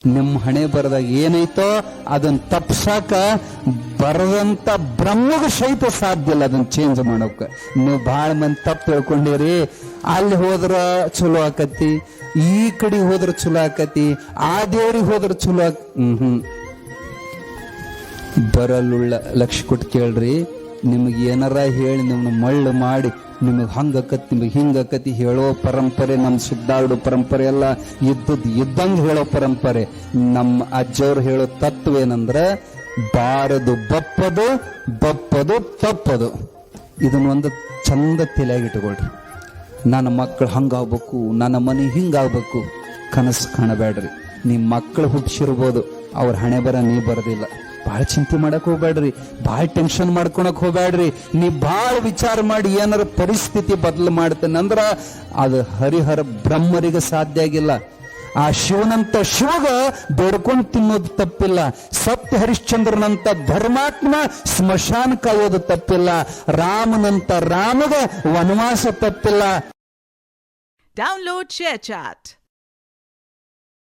ನಿಮ್ಮ ಹಣೆ ಬರದಾಗ ಏನೈತೋ ಅದನ್ನ ತಪ್ಸಾಕ ಬರದಂತ ಬ್ರಹ್ಮಗ ಸಹಿತ ಸಾಧ್ಯ ಇಲ್ಲ ಅದನ್ನ ಚೇಂಜ್ ಮಾಡೋಕೆ. ನೀವು ಬಹಳ ಮಂದಿ ತಪ್ಪು ತಿಳ್ಕೊಂಡಿರಿ. ಅಲ್ಲಿ ಹೋದ್ರ ಚಲೋ ಆಕತಿ, ಈ ಕಡೆ ಹೋದ್ರ ಚಲೋ ಆಕತಿ, ಆ ದೇವ್ರಿಗೆ ಹೋದ್ರ ಚಲೋ ಬರಲುಳ್ಳ ಲಕ್ಷ್ಯ ಕೊಟ್ಟು ಕೇಳ್ರಿ. ನಿಮಗೆ ಏನಾರ ಹೇಳಿ ನಿಮ್ಮನ್ನ ಮಳ್ಳು ಮಾಡಿ ನಿಮಗೆ ಹಂಗಕತಿ ನಿಮಗೆ ಹಿಂಗಕತಿ ಹೇಳೋ ಪರಂಪರೆ ನಮ್ಮ ಸಿದ್ಧಾರೂಢ ಪರಂಪರೆ ಎಲ್ಲ ಇದ್ದಂಗೆ ಹೇಳೋ ಪರಂಪರೆ. ನಮ್ಮ ಅಜ್ಜವ್ರು ಹೇಳೋ ತತ್ವ ಏನಂದ್ರೆ ಬಾರದು ಬಪ್ಪದು, ಬಪ್ಪದು ತಪ್ಪದು. ಇದನ್ನೊಂದು ಚಂದ ತಲೆಯಾಗಿಟ್ಕೊಳ್ರಿ. ನನ್ನ ಮಕ್ಕಳು ಹಂಗಾಗ್ಬೇಕು, ನನ್ನ ಮನೆ ಹಿಂಗಾಗ್ಬೇಕು ಕನಸು ಕಾಣಬೇಡ್ರಿ. ನಿಮ್ಮ ಮಕ್ಕಳು ಹುಟ್ಟಿಸಿರ್ಬೋದು, ಅವ್ರ ಹಣೆ ಬರ ನೀ ಬರೋದಿಲ್ಲ. ಭಾಳ ಚಿಂತೆ ಮಾಡಕ್ ಹೋಗ್ಬೇಡ್ರಿ, ಭಾಳ ಟೆನ್ಷನ್ ಮಾಡ್ಕೊಳಕ್ ಹೋಗ್ಬೇಡ್ರಿ. ನೀ ಭಾಳ ವಿಚಾರ ಮಾಡಿ ಏನಾರ ಪರಿಸ್ಥಿತಿ ಬದಲು ಮಾಡ್ತೇನೆ ಅಂದ್ರ ಅದು ಹರಿಹರ ಬ್ರಹ್ಮರಿಗೆ ಸಾಧ್ಯ ಆಗಿಲ್ಲ. ಆ ಶಿವನಂತ ಶಿವಗ ಬೇಡ್ಕೊಂಡು ತಿನ್ನೋದು ತಪ್ಪಿಲ್ಲ. ಸತ್ಯ ಹರಿಶ್ಚಂದ್ರನಂತ ಧರ್ಮಾತ್ಮ ಸ್ಮಶಾನ ಕಾಯೋದು ತಪ್ಪಿಲ್ಲ. ರಾಮನಂತ ರಾಮಗ ವನವಾಸ ತಪ್ಪಿಲ್ಲ. Download ShareChat.